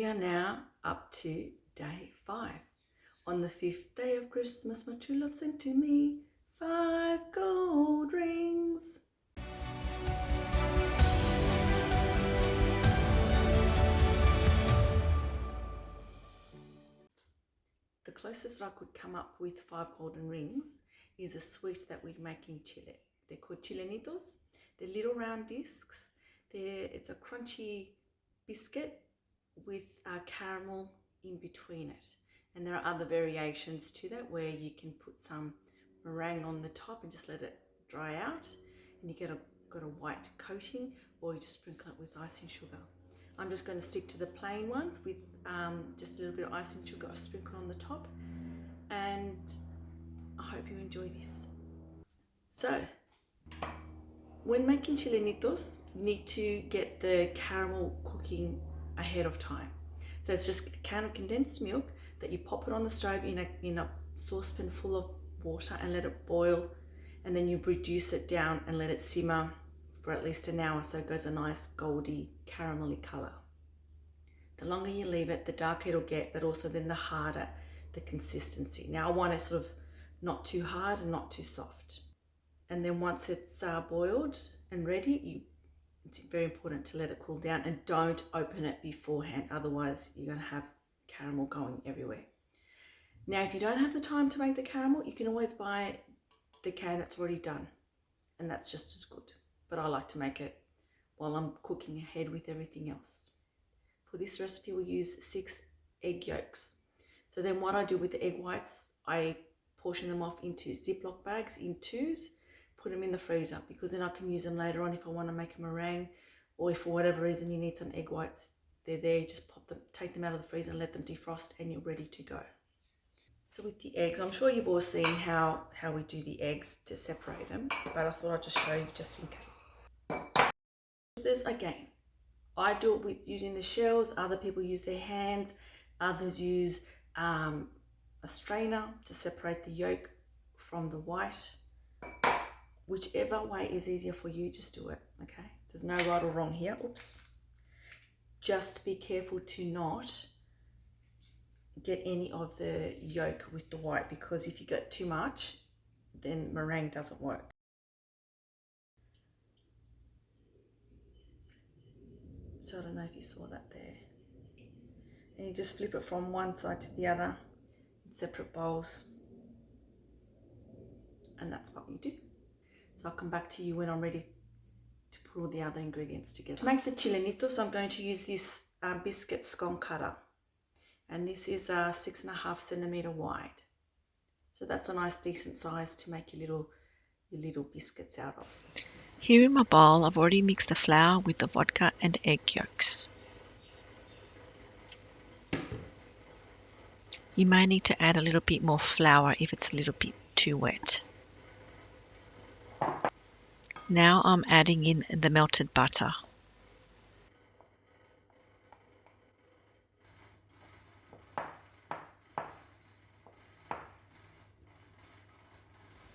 are now up to day 5. On the 5th day of Christmas, my true love sent to me 5 gold rings. The closest I could come up with 5 golden rings is a sweet that we make in Chile. They're called Chileanitos. They're little round discs. It's a crunchy biscuit with caramel in between it. And there are other variations to that where you can put some meringue on the top and just let it dry out, and you got a white coating, or you just sprinkle it with icing sugar. I'm just going to stick to the plain ones with just a little bit of icing sugar sprinkled on the top, and I hope you enjoy this. So, when making chilenitos, you need to get the caramel cooking ahead of time. So it's just a can of condensed milk that you pop it on the stove in a saucepan full of water and let it boil, and then you reduce it down and let it simmer for at least an hour so it goes a nice goldy caramelly color. The longer you leave it, the darker it'll get, but also then the harder the consistency. Now I want it sort of not too hard and not too soft. And then once it's boiled and ready, it's very important to let it cool down and don't open it beforehand. Otherwise, you're going to have caramel going everywhere. Now, if you don't have the time to make the caramel, you can always buy the can that's already done, and that's just as good. But I like to make it while I'm cooking ahead with everything else. For this recipe, we'll use 6 egg yolks. So then what I do with the egg whites, I portion them off into Ziploc bags in 2s, put them in the freezer, because then I can use them later on if I want to make a meringue, or if for whatever reason you need some egg whites, they're there, you just pop them, take them out of the freezer and let them defrost, and you're ready to go. So with the eggs, I'm sure you've all seen how we do the eggs to separate them, but I thought I'd just show you just in case. This again, I do it with using the shells, other people use their hands, others use a strainer to separate the yolk from the white. Whichever way is easier for you, just do it, okay? There's no right or wrong here. Oops. Just be careful to not get any of the yolk with the white, because if you get too much, then meringue doesn't work. So I don't know if you saw that there. And you just flip it from one side to the other in separate bowls. And that's what you do. So I'll come back to you when I'm ready to put all the other ingredients together. To make the chilenitos, I'm going to use this biscuit scone cutter. And this is 6.5 centimeter wide. So that's a nice decent size to make your little biscuits out of. Here in my bowl, I've already mixed the flour with the vodka and egg yolks. You may need to add a little bit more flour if it's a little bit too wet. Now I'm adding in the melted butter.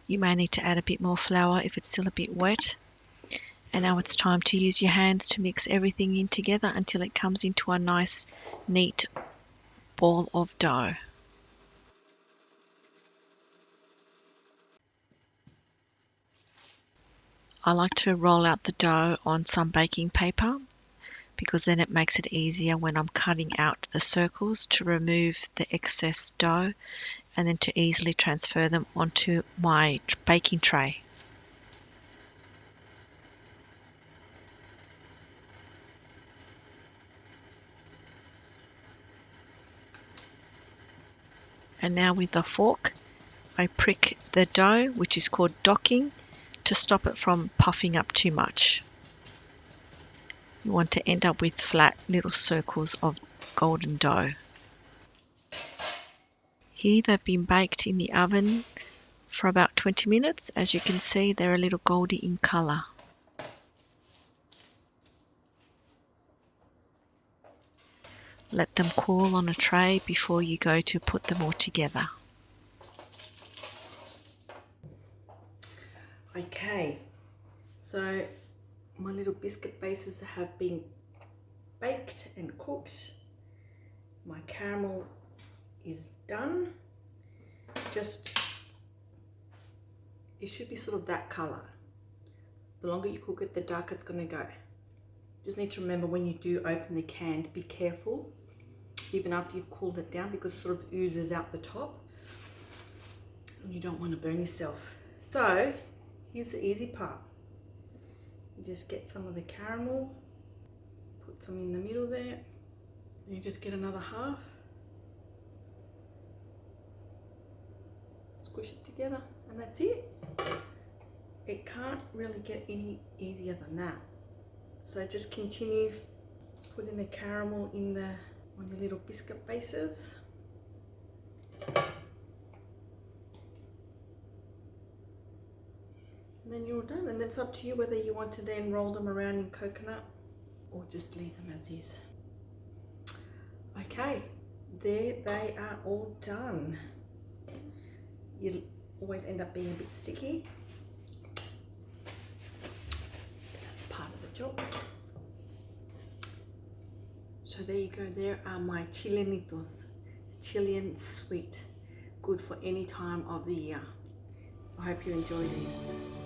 You may need to add a bit more flour if it's still a bit wet. And now it's time to use your hands to mix everything in together until it comes into a nice, neat ball of dough. I like to roll out the dough on some baking paper, because then it makes it easier when I'm cutting out the circles to remove the excess dough and then to easily transfer them onto my baking tray. And now with the fork, I prick the dough, which is called docking, to stop it from puffing up too much. You want to end up with flat little circles of golden dough. Here they've been baked in the oven for about 20 minutes. As you can see, they're a little goldy in colour. Let them cool on a tray before you go to put them all together. Okay, so my little biscuit bases have been baked and cooked. My caramel is done. Just, it should be sort of that color. The longer you cook it, the darker it's going to go. Just need to remember when you do open the can, be careful, even after you've cooled it down, because it sort of oozes out the top. And you don't want to burn yourself. So, here's the easy part. You just get some of the caramel, put some in the middle there, and you just get another half. Squish it together, and that's it. It can't really get any easier than that. So just continue putting the caramel in on your little biscuit bases. And then you're done. And then it's up to you whether you want to then roll them around in coconut or just leave them as is. Okay, there they are all done. You always end up being a bit sticky. That's part of the job. So there you go, there are my Chileanitos, Chilean sweet, good for any time of the year. I hope you enjoy these.